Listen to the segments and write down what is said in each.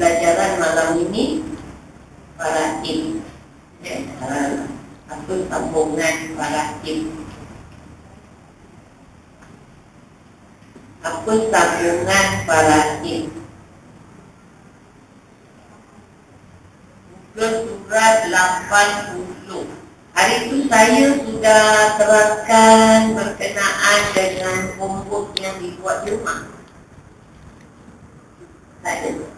pembelajaran malam ini faraid. Apa sambungan faraid? Apa sambungan faraid? Muka surat 80. Hari itu saya sudah terangkan berkenaan dengan homework yang dibuat di rumah. Tak ada.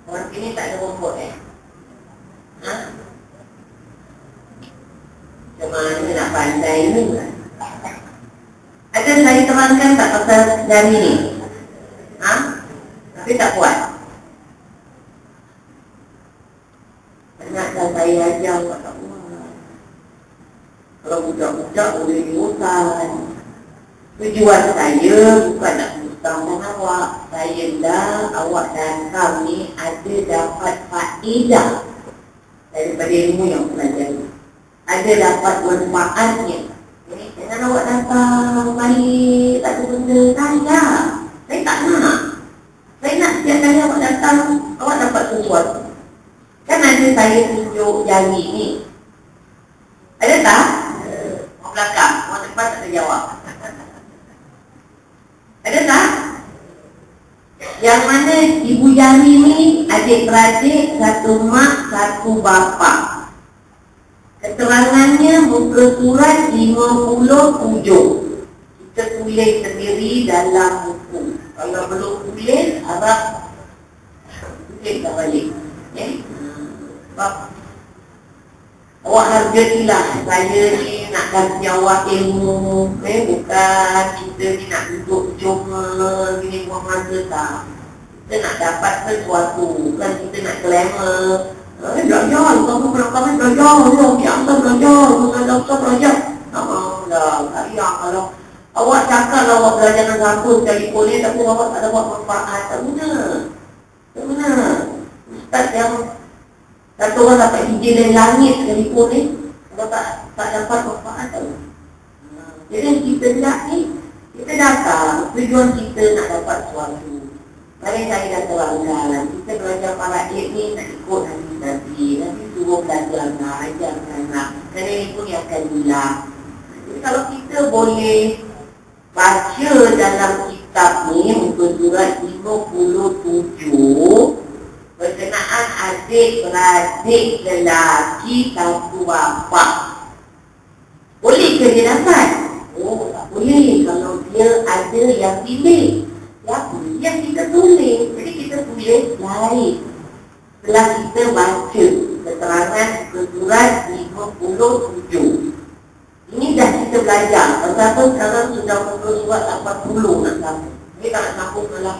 Orang sini tak ada homework ha? Macam mana nak pandai ni? Ada saya terangkan tak pasal dari ni? Ha? Tapi tak buat. Ingatkan saya ajar tak buat. Kalau budak-budak boleh diutan. Tujuan saya bukan nak hutangkan awak. Saya dah, awak datang ni ada dapat faedah daripada ilmu yang pelajari. Ada dapat manfaatnya. Jangan awak datang balik tak ada benda. Saya tak nak. Saya nak setiap kali awak datang, awak dapat sesuatu. Kan ada saya tunjuk jari ni. Ada tak? Orang belakang, orang depan tak ada jawab. Ada tak? Yang mana ibu jari ni adik-beradik, satu mak, satu bapa. Keterangannya muka surat 57. Kita tulis sendiri dalam buku. Kalau belum tulis, harap tulislah balik. Sebab awak hargailah saya ni nak kasih awak ilmu. Bukan kita ni nak duduk cuma gini buang masa tak. Kita nak dapat sesuatu. Bukan kita nak glamour. Belajar, kamu pernah belajar. Biasa belajar, belajar, belajar. Tak payah kalau awak cakap lah awak belajar dengan siapa sekalipun ni, tapi awak tak dapat manfaat. Tak guna. Tak guna. Ustaz yang satu orang dapat izin dari langit sekalipun ni, kalau tak dapat manfaat tak. Jadi kita nak ni, kita datang, tujuan kita nak dapat sesuatu. Mari saya dah terangkan, kita belajar faraid ni nak ikut Nabi. Nabi suruh belajar nak, ajar anak. Kerana ini pun yang akan hilang. Jadi kalau kita boleh baca dalam kitab ni, muka surat 57, berkenaan adik-beradik lelaki satu bapa. Boleh ke dia dapat? Oh, tak boleh kalau dia ada yang pilih. Yang kita tulis. Jadi kita tulis lain. Setelah kita baca keterangan surat 57. Ini dah kita belajar. Pasal sekarang sudah muka surat 80 nak sambung. Ini tak nak sambung malah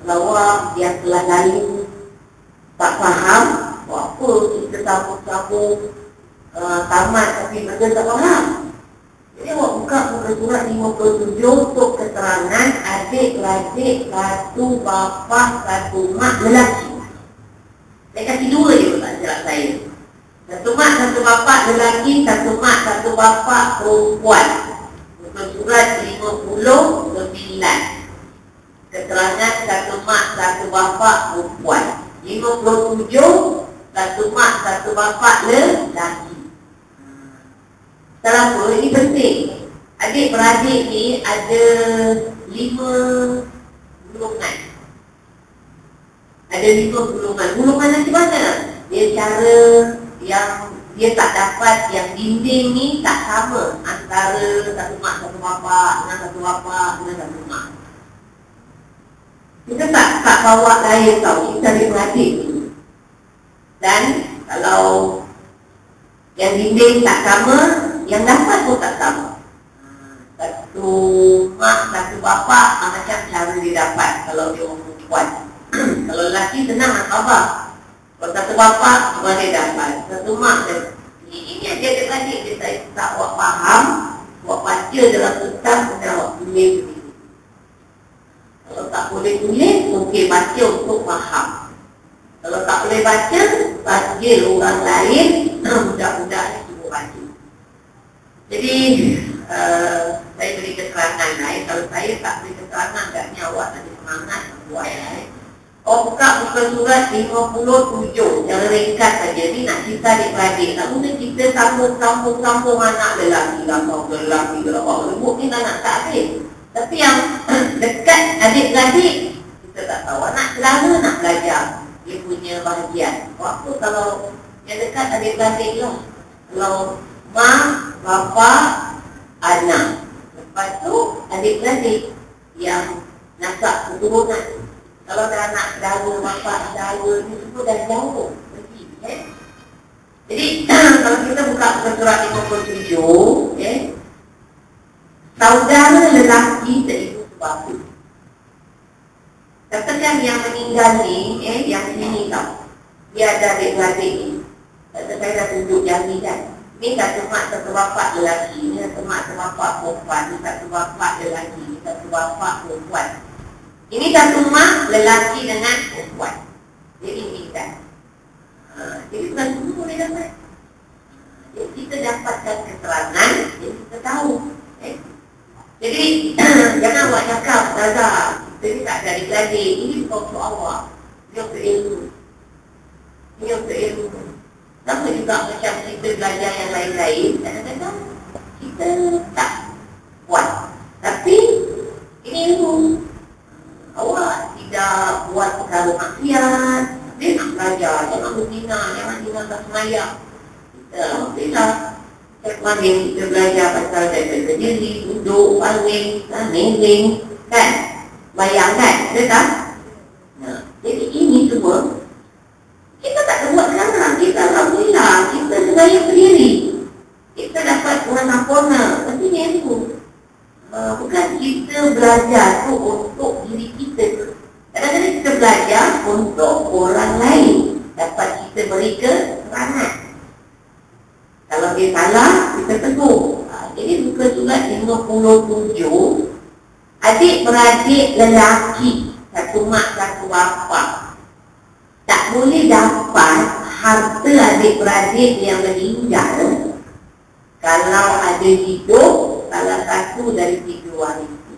lawak yang telah lain tak faham. Buat apa kita sambung-sambung tamat tapi benda tak faham. Jadi awak buka muka surat 57 untuk keterangan adik-beradik satu bapa satu mak lelaki. Saya kasih dua je pelajaran saya. Satu mak satu bapa lelaki, satu mak satu bapa perempuan. Muka surat 59. Keterangan satu mak satu bapa perempuan. 57. Satu mak satu bapa lelaki. Kenapa? Ini penting. Adik-beradik ni ada 5 golongan. Ada 5 golongan. Golongan macam mana? Dia cara yang dia tak dapat, yang dinding ni tak sama antara satu mak satu bapa dengan satu bapa dengan satu mak. Kita tak bawa lain tau. Kita adik-beradik ni. Dan kalau yang dinding tak sama, yang dapat pun tak sama. Satu mak, satu bapa, macam cara dia dapat kalau dia orang perempuan. Kalau lelaki senang nak khabar. Kalau satu bapa, cuma dia dapat. Satu mak, ini aja adik-adik dia tak awak faham, awak baca dalam kitab, dan awak tulis sendiri. Kalau tak boleh tulis, mungkin baca untuk faham. Kalau tak boleh baca, panggil orang lain, budak-budak ni suruh baca. Jadi saya beri keterangan lain. Kalau saya tak beri keterangan, agaknya awak ada semangat buat lain. buka muka surat 57. Yang ringkas saja. Ni nak cerita adik-beradik. Tak guna kita sambung anak lelaki lah. Kau lelaki lah. Awak rebut ni anak tak habis. Tapi yang dekat adik-beradik, kita tak tahu. Anak selama nak belajar dia punya bahagian. Waktu kalau yang dekat adik-beradik lah. Kalau mak, bapa, anak. Lepas tu adik-beradik yang nasab keturunan. Kalau dah anak saudara, bapa saudara ni semua dah jauh pergi, Jadi kalau kita buka surat 57, saudara lelaki seibu sebapa. Katakan yang meninggal ni, yang sini tau, dia ada adik-beradik ni. Kata saya dah tunjuk jari kan. Ni satu mak satu bapa lelaki, ni satu mak satu bapa perempuan, ni satu bapa lelaki, ni satu bapa perempuan. Ini satu mak lelaki dengan perempuan. Jadi ini kan. Jadi bukan semua boleh dapat. Jadi kita dapatkan keterangan, jadi kita tahu. Jadi jangan buat cakap, Zaza, kita ni tak ada adik-adik. Ini bukan untuk awak. Dia untuk ilmu. Dia untuk ilmu. Sama juga macam kita belajar yang lain-lain. Kadang-kadang kita tak buat. Tapi ini ilmu. Awak tidak buat perkara maksiat. Dia nak belajar, jangan berzina, jangan tinggalkan semayang. Kita alhamdulillah. Setiap hari kita belajar pasal jaga diri, duduk, baring, miring, kan? Bayangkan, betul tak? Nah, jadi ini semua kita tak ada buat sekarang. Kita alhamdulillah, kita sedaya berdiri. Kita dapat warna-warna. Pentingnya itu. Bukan kita belajar tu untuk diri kita. Kadang-kadang kita belajar untuk orang lain. Dapat kita beri keterangan. Kalau dia salah, kita tegur. Jadi buka surat 57. Adik-beradik lelaki, satu mak, satu bapa, tak boleh dapat harta adik-beradik yang meninggal kalau ada hidup salah satu dari 3 warisi.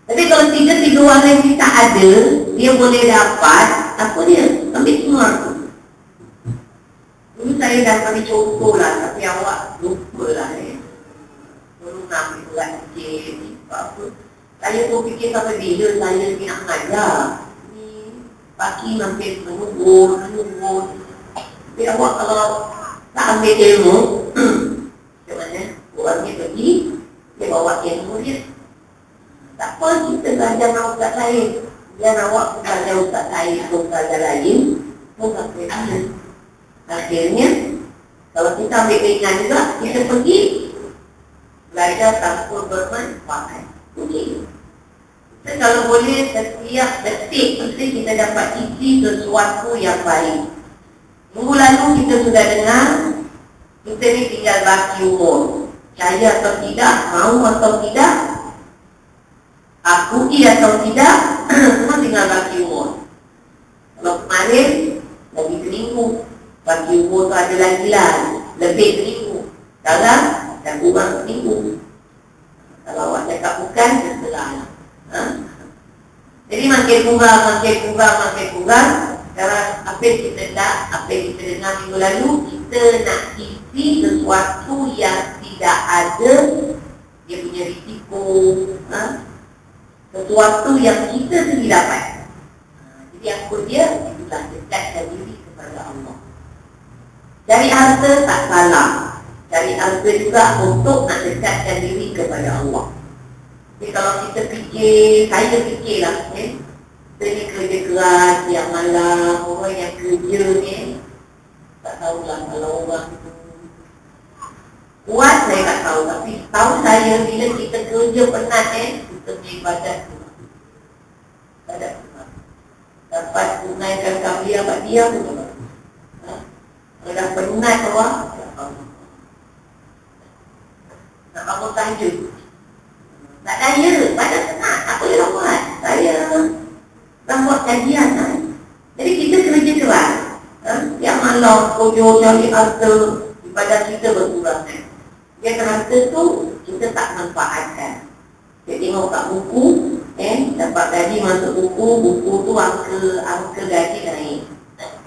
Tapi kalau 3 warisi tak ada, dia boleh dapat apa dia? Ambil semua tu. Dulu saya dah bagi contoh lah, tapi awak lupa lah Dulu nak ambil surat kecil, apa. Saya pun fikir sampai bila saya ni nak mengajar. Pagi hampir menunggu. Tapi awak kalau tak ambil ilmu, macam mana? Orangnya pergi, dia bawa ilmu dia. Tak apa, kita belajar dengan ustaz lain. Biar awak belajar ustaz lain atau ustaz lain, pun sampai mana. Akhirnya, kalau kita ambil keinginan juga, kita pergi belajar tanpa bermanfaat. Pergi. Dan kalau boleh setiap detik mesti kita dapat isi sesuatu yang baik. Minggu lalu kita sudah dengar kita ni tinggal baki umur. Percaya atau tidak, mau atau tidak, akui atau tidak, semua tinggal baki umur. Kalau kemarin lagi seminggu, baki umur tu ada lagi lah, lebih seminggu. Sekarang dah kurang seminggu. Kalau awak cakap bukan, terserah lah. Jadi makin kurang. Sekarang apa yang kita tak, apa yang kita dengar minggu lalu, kita nak isi sesuatu yang tidak ada, dia punya risiko, sesuatu yang kita sendiri dapat. Jadi apa dia? Itulah dekatkan diri kepada Allah. Cari harta tak salah. Cari harta juga untuk nak dekatkan diri kepada Allah. Jadi kalau kita fikir, saya fikirlah, kita ni kerja keras, yang malam, orang yang kerja ni, tak tahulah kalau orang tu kuat, saya tak tahu. Tapi tahu saya, bila kita kerja penat, kita punya ibadat tu. Ibadat tu. Dapat tunaikan kabliah buat dia pun tak tahu. Kalau dah penat orang, tak tahu. Nak bangun tahajud. Tak daya, badan senang, tak boleh buat. Saya dah buat kajian kan. Jadi kita kerja keras. Yang malam, kojo, cari harta, ibadah kita berkurang. Yang harta tu, kita tak manfaatkan. Dia tengok kat buku, dapat gaji masuk buku, buku tu angka gaji naik.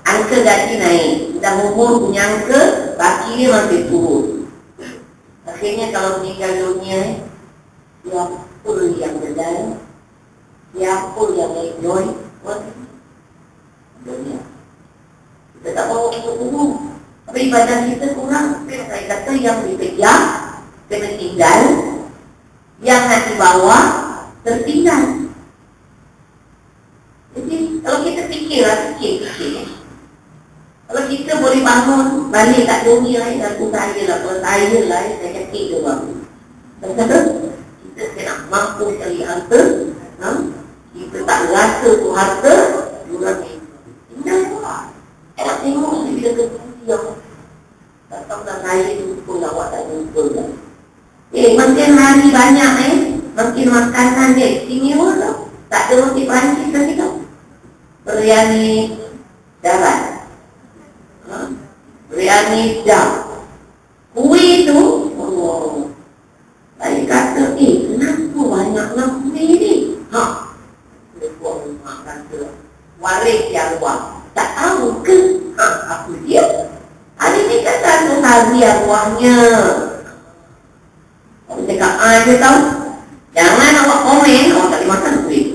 Angka gaji naik. Dah umur punya angka, baki dia masih turun. Akhirnya kalau meninggal dunia, siapa yang berjalan, siapa yang enjoy dunia. Kita tak bawa untuk umum. Tapi ibadah kita kurang. Saya kata yang dipegang, kena tinggal. Yang nak dibawa, tertinggal. Jadi kalau kita fikirlah, fikir. Kalau kita boleh bangun, balik kat dunia ni, aku saya lah, kalau saya lah, saya kata tu baru. Kata kita kena mampu cari harta, kita tak rasa tu harta, juga ni. Indah pula. Awak tengok ni bila keputusan yang tak tahu dah saya jumpa, awak tak jumpa lah. Makin hari banyak makin makanan dia istimewa tau. Tak ada roti Perancis lagi tau. Biryani darat, biryani jam, kuih tu, saya kata, kenapa banyak nak kuih ni? Dia buat rumah kata, waris yang luar. Tak tahu ke? Apa dia? Hari ni kan satu hari arwahnya. Aku cakap, dia tahu. Jangan awak komen, awak tak boleh makan kuih.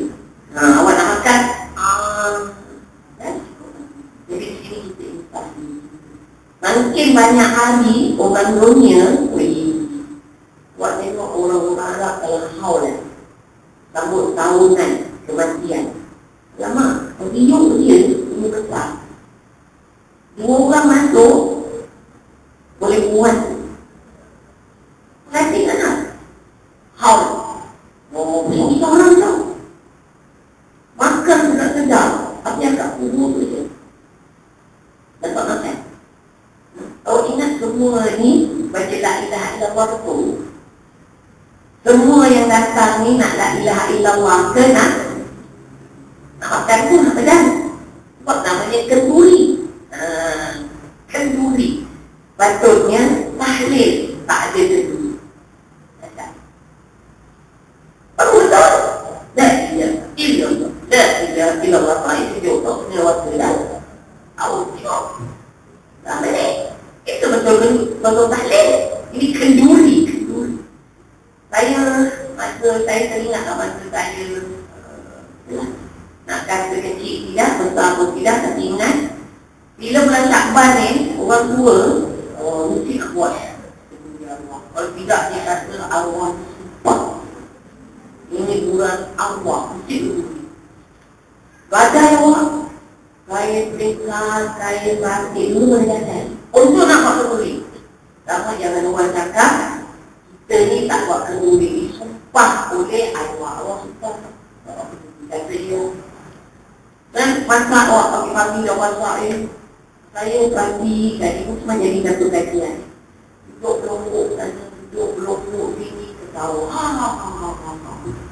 Awak nak makan, jadi sini kita investasi. Makin banyak hari orang dunia, buat tengok orang-orang Arab dalam haul sambut tahunan kematian. Lama, hidup dia ini besar. 2 orang masuk boleh buat. Perhatikan tak? Haul. Ini orang tau. Makan sedap-sedap. Tapi agak kubur tu je. Dapat makan. Awak ingat semua ni baca la ilaha illallah tu. Semua yang datang ni nak la ilaha illallah ke nak makan tu nak pedan. Sebab namanya kenduri. Kenduri. Patutnya tahlil. Tak ada kenduri. Baru betul. La ilaha illallah. La ilaha illallah. Itu jodoh. Ini waktu dah. Awak tengok. Sama ni. Itu betul tahlil. Ini kenduri. Masa saya teringat masa saya nak kata kecil tidak, besar pun tidak, tapi ingat bila bulan Syakban ni, orang tua mesti nak buat. Kalau tidak dia kata arwah sumpah. Ini bulan arwah, mesti dulu. Badai awak, saya berikan, saya batik, dulu boleh gadai. Untuk nak buat kenduri. Sama jangan orang cakap, kita ni tak buat kenduri. Sumpah oleh arwah sumpah. Kata dia. Dan masak awak pagi-pagi dah masak saya pagi, tadi pun cuma jadi satu kajian. Duduk pelongok sana, duduk pelongok sini, ketawa.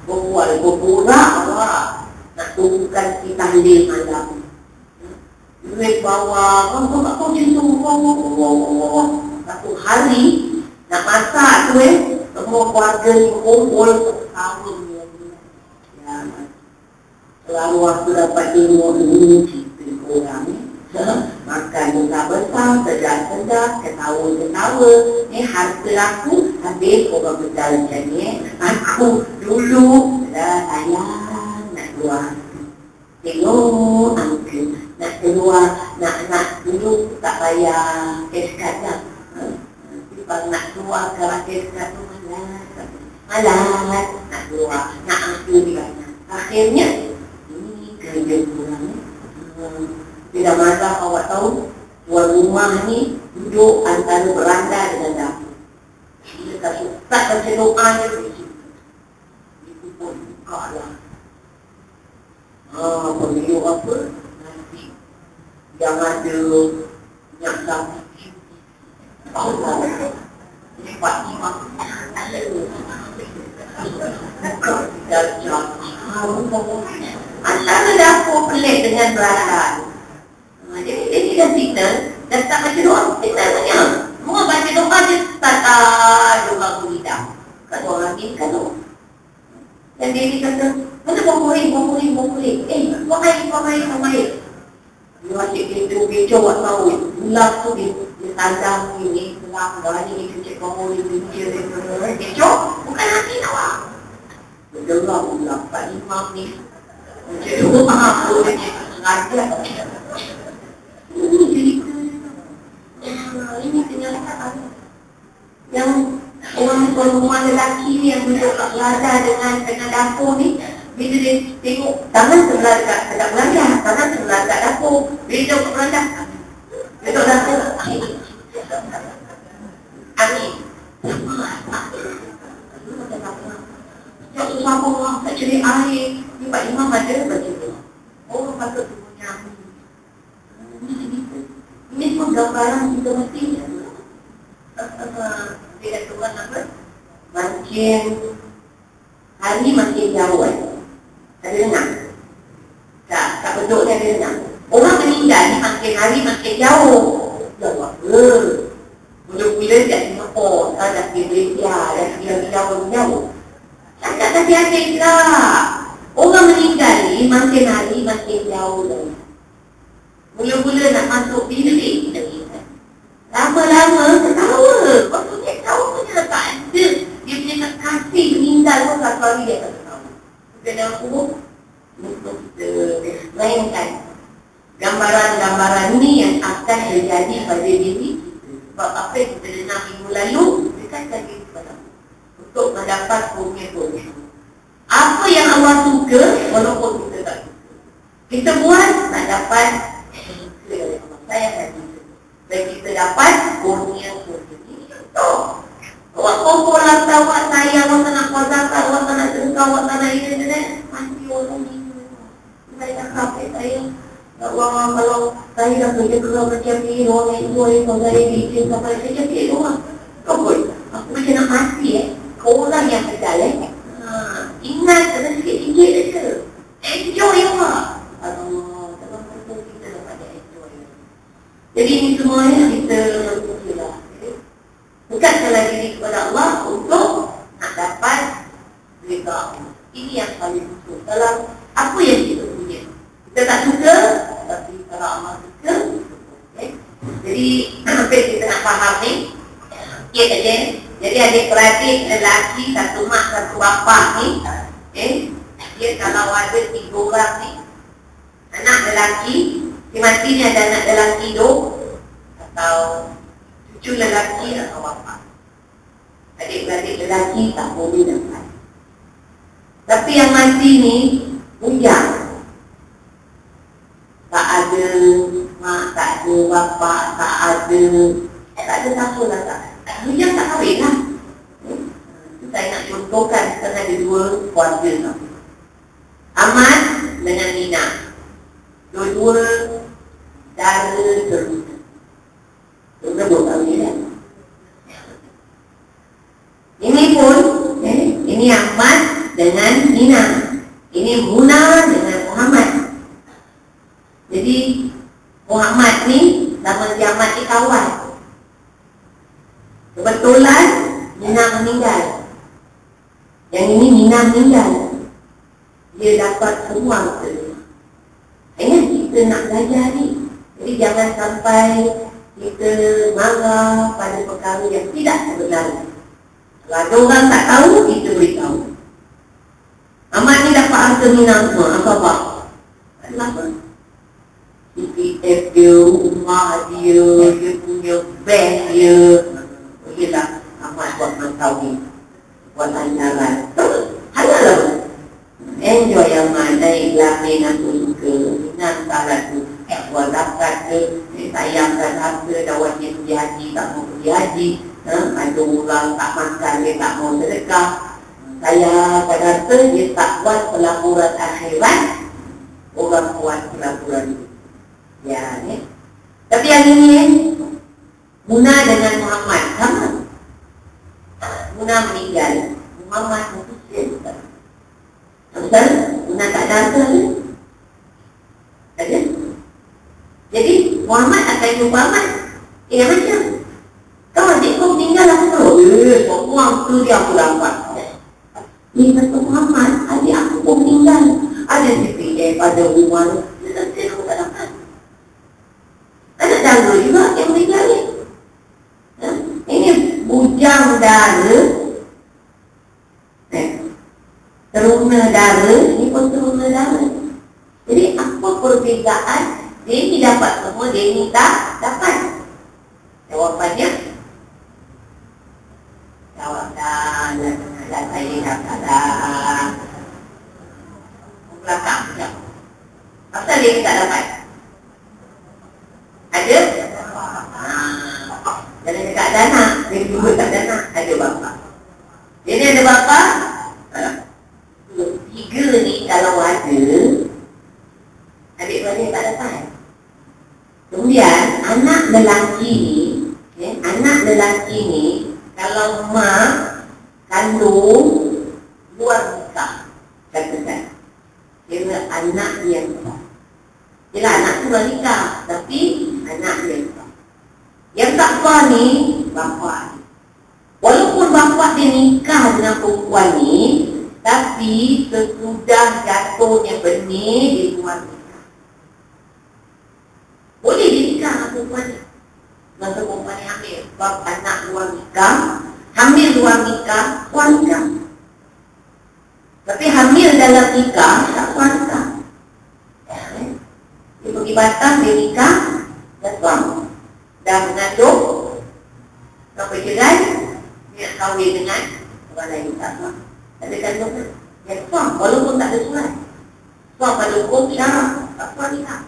Berbual-berburak awak. Nak tunggukan si tahlil malam. Duit bawah, kau tak tahu macam tu. Satu hari, nak masak tu semua keluarga ni kumpul sama dia. Selalu aku dapat tengok ini cerita orang ni. Makan muka besar, sedap-sedap, ketawa-ketawa. Ni harta aku habis orang berjalan macam ni. Aku dulu sayang nak keluar. Tengok angka nak keluar, nak dulu tak bayar cash card dah. Kalau nak keluar ke cash card tu malas nak keluar, nak ambil di mana. Akhirnya ini kerja kurang. Tidak masalah awak tahu, tuan rumah ni duduk antara beranda dengan dapur. Bila tak susah baca doa dia itu pun buka lah. Pemilu apa? Nanti yang ada minyak sapi. Allah, ini Pak Imam. Buka darjah. Antara dapur pelik dengan belakang. Jadi dia tidak signal. Dan tak baca doa, signal tanya. Semua baca doa dia tak doa kulidah. Kata orang ni kalau Dan dia ni kata, mana buang air. Buang air. Dia asyik kecoh buat tahu. Ular tu dia tandang ini, selang, ni, kecil buang air, dia kecoh. Bukan hati nak buang. Dia dengar ular, Pak Imam ni. Macam rumah pun dia sengaja. Ini cerita. Ini kenyataan. Yang orang rumah lelaki ni yang duduk kat belanda dengan dapur ni, bila dia tengok tangan sebelah dekat belanda, tangan sebelah dekat dapur, bila dia kat belanda, dia duduk dapur, angin. Sejak susah pun orang tak cari air, ni Pak Imam ada baca tu. Orang patut punya angin. Ini semua gambaran kita mesti dia Tuhan apa? Makin hari makin jauh ada dengar? Tak betul ni ada dengar. Orang meninggal ni makin hari makin jauh. Jauh apa? Mula-mula dah Singapura, dah pergi Malaysia, dah pergi jauh-jauh. Cakap hati-hati lah. Orang meninggal ni makin hari makin jauh lagi. Mula-mula nak masuk bilik lama-lama ketawa. Maksudnya ketawa punya tak ada. Dia punya kasih meninggal pun satu hari dia tak ketawa. Kena aku kita mainkan gambaran-gambaran ni yang akan terjadi pada diri kita. Sebab apa yang kita dengar minggu lalu, dekatkan diri kepada Allah untuk mendapat kurnia-kurnia. Apa yang Allah suka, walaupun kita tak suka, kita buat nak dapat saya tadi. Dan kita dapat kurnia-kurnia ini. Awak kumpul harta awak, sayang, awak tak nak kuat zakat, awak tak nak sedekah, awak tak nak ini, mati orang ini. Saya tak kapit saya. Allah, kalau saya dah kerja kerja macam ni, orang yang buat, kalau saya bikin sampai saya cakap orang. Kau aku macam nak mati orang yang pedal ingat ada sikit-sikit saja. Enjoy awak. Allah, dalam masa kita dapat enjoy. Jadi ini semuanya kita berfikirlah. Dekatkanlah diri kepada Allah untuk nak dapat rida Allah. Ini yang paling betul dalam apa yang kita punya. Kita tak suka, tapi kalau Allah suka, okay? Jadi apa yang kita nak faham ni, okay, aja. Jadi adik-beradik lelaki, satu mak, satu bapa ni, okay? Dia kalau ada 3 orang ni, anak lelaki, mestinya ada anak lelaki hidup atau cucu lelaki atau bapa. Adik-beradik lelaki tak boleh dapat. Tapi yang mati ni bujang. Tak ada mak, tak ada bapa, tak ada siapa lah tak. Bujang tak kahwin lah. Saya nak contohkan sekarang ada 2 keluarga lah. Ahmad dengan Nina. Dua-dua dara teruta. Dua kahwin kan. Ini pun ini Ahmad dengan Nina. Ini Muna dengan Muhammad. Jadi Muhammad ni sama si Ahmad ni kawan. Kebetulan Nina meninggal. Yang ini Nina meninggal. Dia dapat semua harta. Ingat kita nak belajar ni. Jadi jangan sampai kita marah pada perkara yang tidak sebenarnya. Kalau ada orang tak tahu, kita beritahu. Ahmad ni dapat harta Nina semua. Apa? Kenapa? CPF dia, rumah dia, dia punya bank dia. Yelah, Ahmad buat mentawin, buat anjaran. Halal lah. Enjoy Ahmad, naik lamin aku suka. Minang salat tu, buat zakat ke, sayangkan harta, dawatnya pergi haji, tak mau pergi haji. Ada orang tak makan, dia tak mau sedekah. Saya pada harta, dia tak buat pelaburan akhirat. Orang buat pelaburan itu. Ya, ni. Tapi yang ini, Muna dengan Muhammad sama. Muna meninggal, Muhammad mutusin. Betul? Muna tak ada harta ni. Ada. Jadi Muhammad akan jumpa Ahmad. Macam kau adik kau meninggal aku tahu. Semua tu dia aku dapat. Ni kata Muhammad, rumah tu. Dia tak saya aku tak dapat. Anak dara juga yang meninggal ni. Ini bujang dara. Teruna dara. Ini pun teruna dara. Jadi apa perbezaan? Dia ni dapat semua, dia ni tak dapat. Jawapannya jawab dah saya dah belakang sekejap. Apa dia ni tak dapat? Ada? Jangan dekat ada anak. Dia juga tak ada anak. Ada bapa. Dia ni ada bapa. Tiga ni kalau ada, adik-beradik tak dapat. Kemudian anak lelaki ni, anak lelaki ni kalau mak kandung luar nikah, katakan kira anak yang sah. Yelah anak tu luar nikah, tapi anak yang sah. Yang tak sah ni bapa ni. Walaupun bapa dia nikah dengan perempuan ni, tapi sesudah jatuhnya benih di luar nikah. Boleh dinikah dengan perempuan ni. Masa perempuan ni hamil, sebab anak luar nikah, hamil luar nikah, luar nikah. Tapi hamil dalam nikah, tak luar nikah. Dia pergi Batam, dia nikah, dan suami. Dah mengandung, sampai cerai, dia nak kahwin dengan orang lain, tak suami. Tak ada kandung kan? Dia suami, walaupun tak ada surat. Suami pada hukum syarat, tak suami nikah.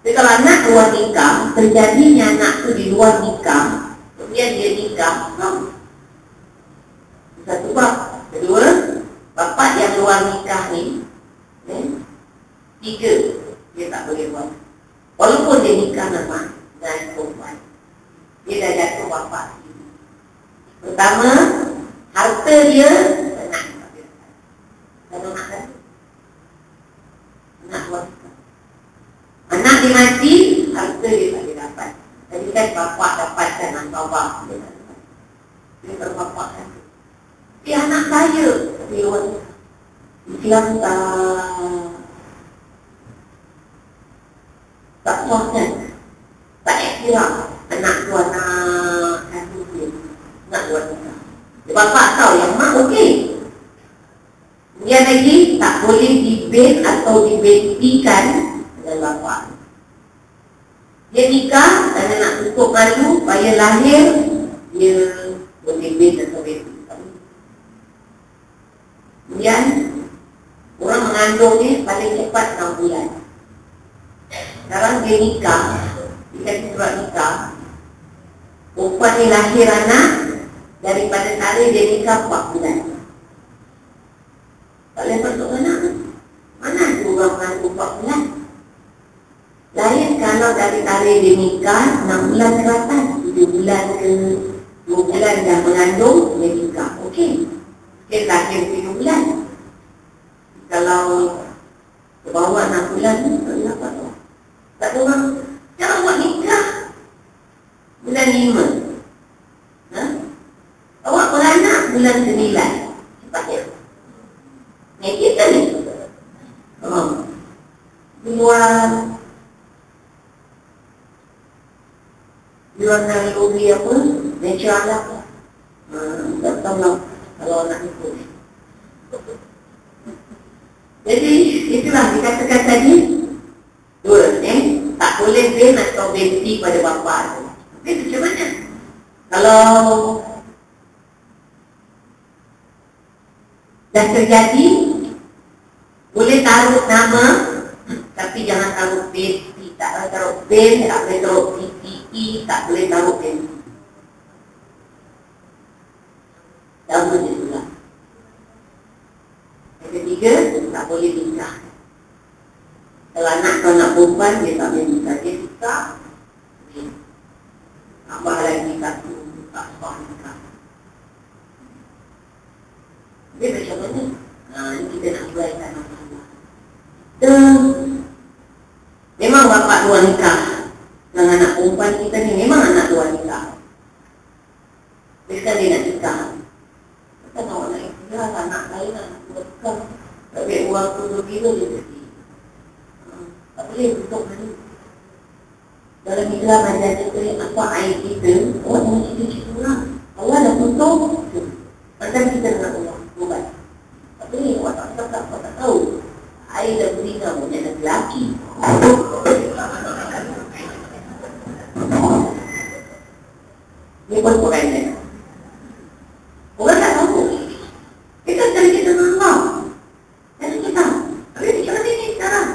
Jadi kalau anak luar nikah, terjadinya anak tu di luar nikah, kemudian dia nikah, satu bab. Kedua, bapa yang luar nikah ni, tiga, dia tak boleh buat. Walaupun dia nikah dengan perempuan, dia dah jatuh bapa. Pertama, harta dia tenang. Kalau nak kan? Nak buat. Anak dia mati, harta dia tak boleh dapat. Jadi kan bapa dapatkan dengan bapa. Dia berbapa kan. Dia anak saya. Dia Islam tak puas kan. Tak iktiraf. Anak tu anak kandung dia. Nak buat nikah. Dia bapa tahu yang mak okey. Kemudian lagi tak boleh dibet atau dibetikan dengan bapa. Dia nikah kerana nak tutup malu, supaya lahir dia boleh bet atau beti. Kemudian orang mengandung ni paling cepat 6 bulan. Sekarang dia nikah, dikasih surat nikah. Perempuan ni lahir anak, daripada tarikh dia nikah 4 bulan. Tak boleh masuk anak. Mana ada orang mengandung 4 bulan? Lain kalau dari tarikh dia nikah 6 bulan ke atas, 7 bulan ke 2 bulan dah mengandung, dia nikah. Okey. Dia lahir 7 bulan. Kalau ke bawah 6 bulan ni, tak ada apa tu. Tak ada orang, jangan buat nikah bulan 5. Awak beranak bulan 9. Cepatnya. Yang kita ni. Luar naluri apa? Natural lah. Tak tahu lah kalau anak ikut. Jadi itulah dikatakan tadi. Dua, tak boleh ben atau benti pada bapa tu. Tapi macam mana? Kalau dah terjadi, boleh taruh nama, tapi jangan taruh benti. Tak boleh taruh ben, tak boleh taruh PTE, tak boleh taruh benti. Nama dia pula. Yang ketiga, tak boleh nikah. Kalau anak perempuan, dia tak boleh nikah. Dia nikah, tambah lagi satu, tak sah nikah. Dia macam mana? Ini kita nak beraikan masalah. Memang bapak luar nikah dengan anak perempuan kita ni, memang anak luar nikah. Biarkan dia nak nikah. Kita nak nak ikut anak lain, anak luar nikah. Tapi orang tu berbeza dia jadi. boleh untuk mana. Dalam Islam ada apa air kita, orang yang cerita-cerita orang. Allah dah tutup, macam kita dengan Allah, buat. Tapi ni, orang tak tahu. Air dah berzina pun, dia dah lelaki. Ni pun orang lain. Orang tak tahu. Kita cari kita dengan Allah. Dan kita, tapi macam mana ni sekarang?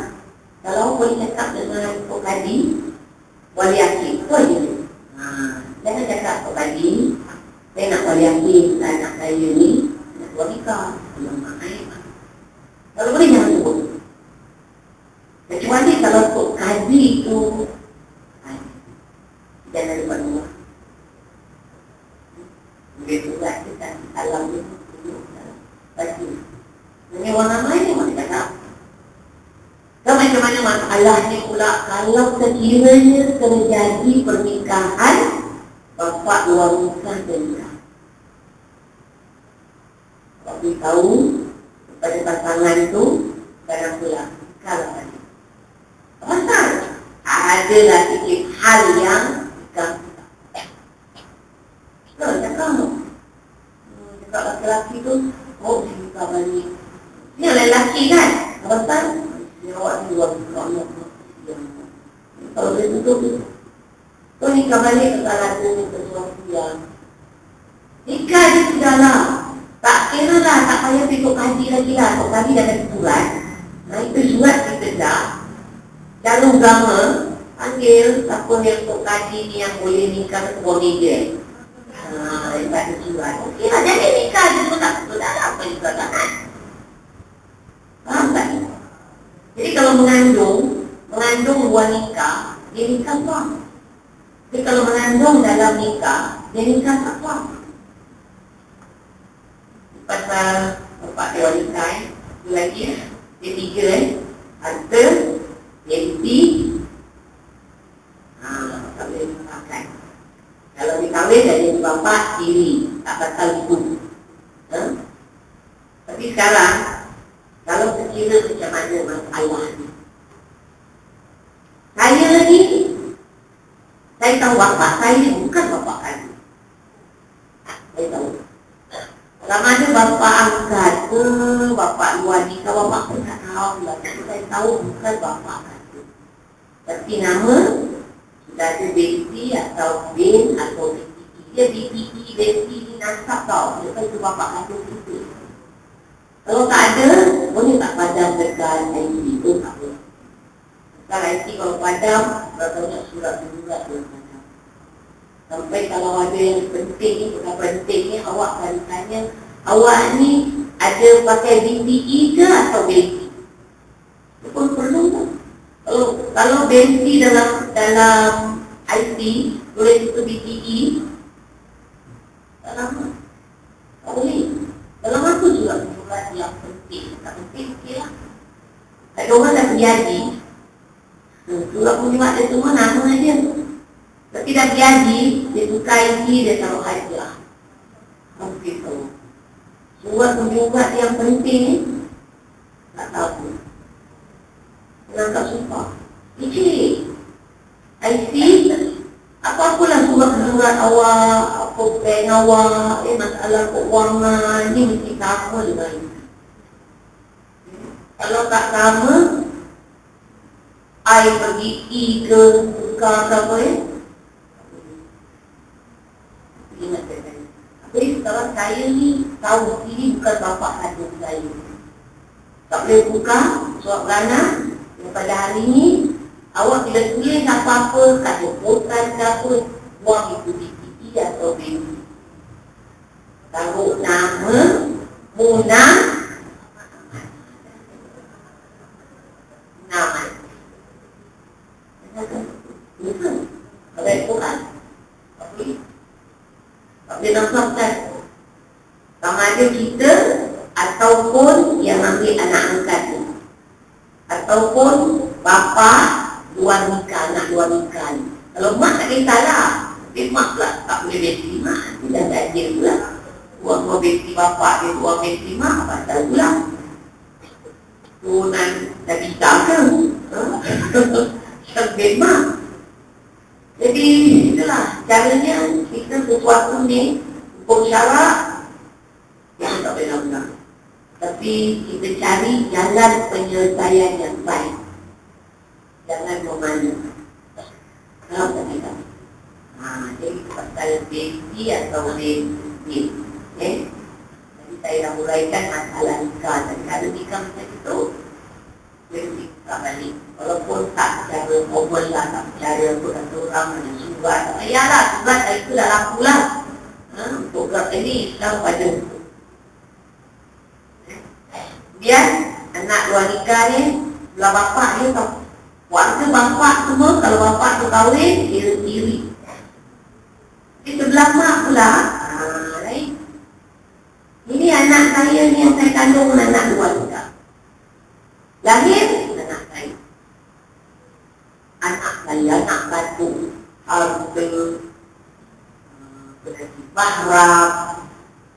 Kalau boleh cakap dengan Tok Kadi, wali akhir, itu aja. Jangan cakap Tok Kadi, saya nak wali akhir, anak saya ni, nak buat nikah. Kalau boleh jangan sebut. Kecuali kalau Tok Kadi itu, jangan lupa rumah. Boleh juga kita alam itu, baju. Ini warna lain yang mana cakap. Macam mana masalahnya pula kalau sekiranya terjadi pernikahan bapa luar nikah dan nikah. Kalau beritahu kepada pasangan itu kadang pula kalau tadi. Pasal adalah sikit hal yang nikah. Kalau cakap cakap lelaki tu, oh dia nikah balik. Ni lelaki kan? Pasal awak ni luar Allah. Kalau dia tutup tu, kau nikah balik kesalahan ni sesuatu yang nikah dia sudahlah. Tak kira lah, tak payah pergi Tok Kaji lagi lah. Tok Kaji dah ada surat. Nah itu surat kita dah. Calon agama panggil siapa yang Tok Kaji ni yang boleh nikah ketua meja. Dia tak ada surat. Okey lah, jadi nikah dia pun tak betul. Tak ada apa juga kan. Faham tak? Jadi kalau mengandung luar nikah, dia nikah suam. Jadi kalau mengandung dalam nikah, dia nikah tak suam. Pasal bapak dia nikah, itu lagi dia tiga harta, mimpi, tak boleh makan. Kalau dikahwin dari bapak diri, tak pasal ibu. Tapi sekarang kalau sekira macam mana masalah ni, saya ni, saya tahu bapak saya bukan bapak kami. Saya tahu. Sama ada bapak angkat ke, bapak luar nikah, bapak pun tak tahu lah. Tapi saya tahu bukan bapak kami. Tapi nama, sudah ada binti atau bin atau binti. Dia binti ni nasab tau. Dia kan itu bapak kandung kita. Kalau tak ada, boleh tak padam dekat IC itu? Tak boleh. Dekat IC kalau padam, berapa surat juga boleh padam. Sampai kalau ada yang penting ni, bukan penting ni, awak akan tanya, awak ni ada pakai BTE ke atau BTE? Itu pun perlu tak? Kalau BTE dalam IC, boleh itu BTE, tak lama. Tak boleh. Dalam apa surat yang penting, tak penting, okey lah. Ada orang dah berjanji, surat penyimak dia semua nama dia. Tapi dah berjanji, dia tukar IC, dia taruh hadiah. Okey tahu. Surat penyimak yang penting ni, tak tahu. Menangkap sumpah. Icik, IC, apa-apalah surat awak, apa bank awak, masalah keuangan, ni mesti sama dengan ini. Kalau tak sama, I pergi E ke, tukar ke apa ingat saya. Jadi sekarang saya ni tahu ini bukan bapak kandung saya. Tak boleh buka surat beranak. Pada hari ini, awak bila tulis apa-apa, kat jemputan ke apa, buang itu BTE atau BTE. Taruh nama, Munah, nama. Betul. Kalau itu kan, tak boleh. Tak boleh nampak. Sama ada kita, ataupun yang ambil anak angkat tu. Ataupun bapa luar nikah, anak luar nikah ni. Kalau mak tak kisahlah. Tapi mak pula tak boleh beti mak. Dia dah ganjil pula. Buang beti bapa dia, buang beti mak, pasal pula. turunan Nabi Isa ke? Yang memang. Jadi itulah caranya kita sesuatu ni hukum syarak yang tak boleh lakukan. Tapi kita cari jalan penyelesaian yang baik. Jangan memandu. Kalau tak kita. Jadi pasal safety atau safety. Jadi saya dah muraikan masalah nikah. Dan kalau nikah macam itu, boleh nikah balik. Walaupun tak secara formal lah, tak secara kata orang ada surat. Tak payahlah, surat itu dah laku lah. Untuk gerak ini, Islam pada biar anak luar nikah ni, belah bapak dia tahu. Warga bapak semua, kalau bapak tu kahwin, dia iri. Di sebelah mak pula, lain. Ini anak saya ni yang saya kandung, anak luar nikah. Lahir, anak saya. Anak saya, anak batu, harta, penasib mahram,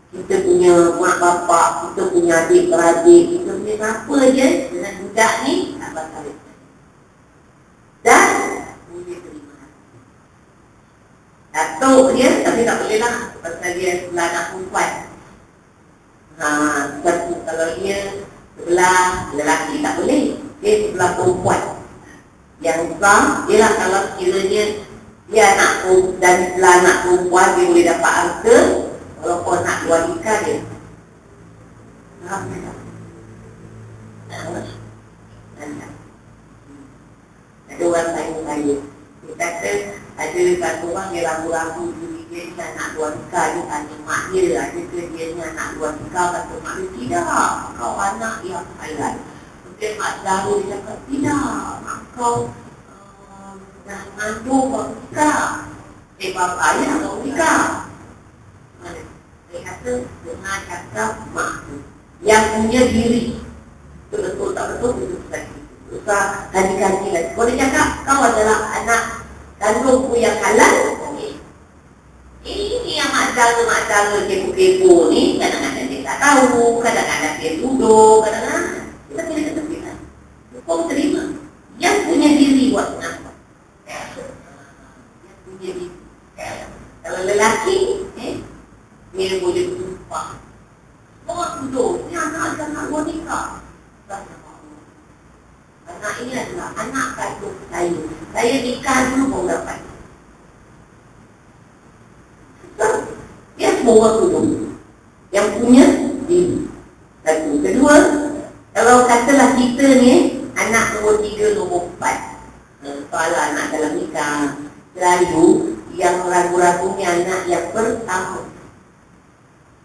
kita punya mak bapak, kita punya adik-beradik, kita punya apa je dengan budak ni, nak bakal dan boleh terima datuk dia, tapi tak boleh lah pasal dia sebelah anak perempuan. Satu kalau dia sebelah lelaki tak boleh, dia sebelah perempuan. Yang besar, dia lah kalau sekiranya dia anak dan sebelah anak perempuan, dia boleh dapat harta. Walaupun nak luar nikah dia. Faham tak? Ada orang tanya-tanya. Dia kata ada satu orang dia ragu-ragu diri dia ni anak luar nikah. Dia tanya mak dia, ada ke dia ni anak luar nikah? Kata mak dia, tidak. Kau anak yang halal. Mungkin mak saudara dia cakap, tidak. Mak kau dah mengandung kau nikah. Bapak ayah kau nikah. Dia kata dengan cakap mak yang punya diri. Betul tak betul, betul tak betul. Usah kaji-kaji lagi. Kalau dia cakap kau adalah anak kandungku yang halal, ini yang mak-dara kepo-kepo ni, kadang-kadang dia tak tahu, kadang-kadang dia duduk, kadang-kadang kita boleh ketepikan. Kau terima. Yang punya diri buat kenapa? Yang punya diri. Kalau lelaki, dia boleh bersumpah. Orang duduk, ni anak luar nikah. Anak ini adalah anak kandung saya. Saya nikah dulu baru dapat. Dia semua orang duduk. Yang punya diri. Satu. Kedua, kalau katalah kita ni, anak nombor 3, nombor 4. Soalan anak dalam nikah. Selalu yang ragu-ragu ni anak yang pertama.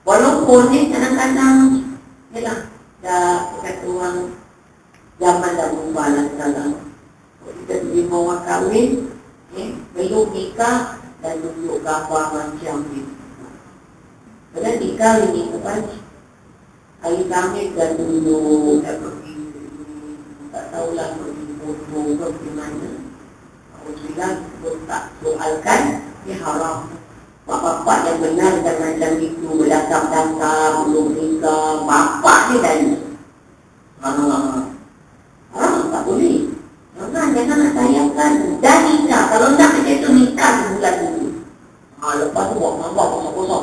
Walaupun ni kadang-kadang yalah, dah kata orang zaman dah berubah lah sekarang. Kita terima orang kahwin, belum nikah dan tunjuk gambar macam ni. Padahal nikah ini depan hari Khamis dan tunjuk tak tahulah pergi foto ke pergi mana. Orang bilang tak soalkan, dia haram. Bapak-bapak yang benar dan macam itu, berdakap-dakap, belum nikah, bapak dia tanya. Tak boleh. Jangan nak sayangkan. Dah nikah, kalau nak macam itu nikah sebulan dulu. Lepas tu buat mambak, kosong-kosong.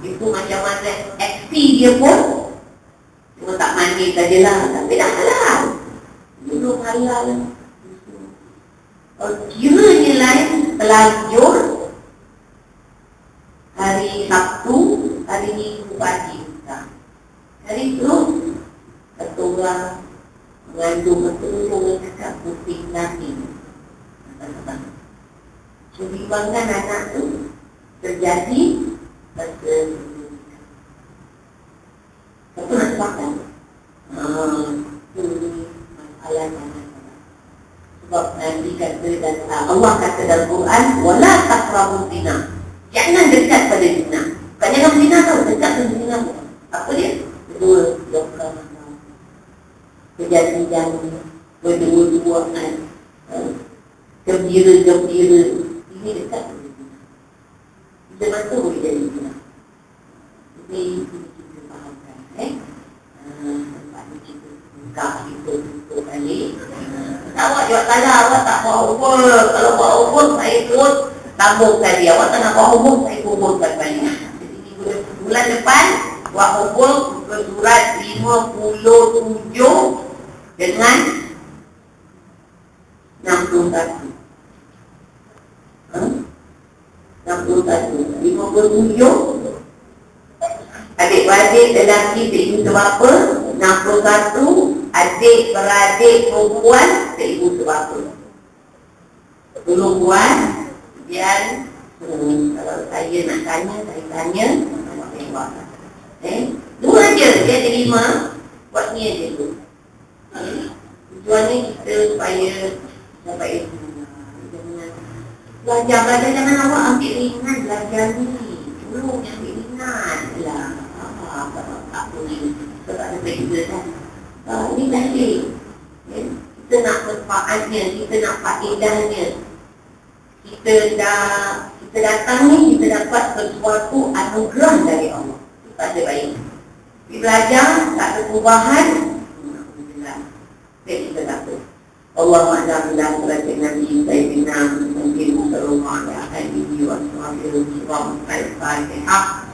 Itu macam-macam XP dia pun cuma tak mandi sajalah, tapi dah halal. Belum halal. Kiranya lain terlanjur hari Sabtu, hari Minggu pagi. Hari itu kata orang mengandung betul-betul cakap putih nanti. Kebimbangkan anak tu terjadi pada satu nak sebabkan ini masalah anak. Sebab Nabi kata dan Allah kata dalam Quran, wala taqrabuz zina. Jangan dekat pada zina. Bukan jangan zina tau, dekat pada zina. Apa dia? Kedua, dokar kejadian berdua-duaan, gembira-gembira. Ini dekat pada zina. Kita masuk boleh jadi zina. Jadi kita fahamkan. Kak kita tutup balik. Awak jawab salah, awak tak buat homework. Kalau buat homework, saya terus tambung tadi. Awak tak nak buat homework, saya kumpulkan balik. Jadi bulan depan, buat homework ke surat 57 dengan 61. 61, 57. Adik-beradik lelaki seibu seberapa? 61. Adik-beradik perempuan seibu seberapa? 10 bulan. Kemudian kalau saya nak tanya, saya tanya. Dua je, dia ada 5. Buat ni aja tu. Tujuannya kita supaya dapat ilmu. Belajar jangan awak ambil ringan belajar ni. Tolong yang ambil ringan lah. Tak boleh. Kita tak ada beza kan. Ini balik. Kita nak manfaatnya, kita nak faedahnya. Kita datang ni, kita dapat sesuatu anugerah dari Allah. Itu tak ada baik. Kita belajar, tak ada perubahan. Alhamdulillah. Baik kita dapat. Allah ma'lam berajak Nabi Sayyidina Muhammad sallallahu alaihi wa sallam. Al-Fatihah.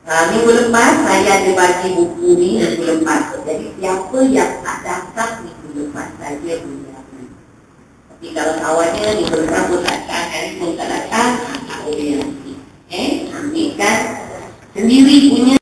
Minggu lepas saya ada bagi buku ni minggu lepas. Jadi siapa yang tak datang minggu lepas saja boleh ambil. Tapi kalau kawannya minggu lepas pun tak datang, hari pun tak datang, tak boleh ambil. Ambilkan sendiri punya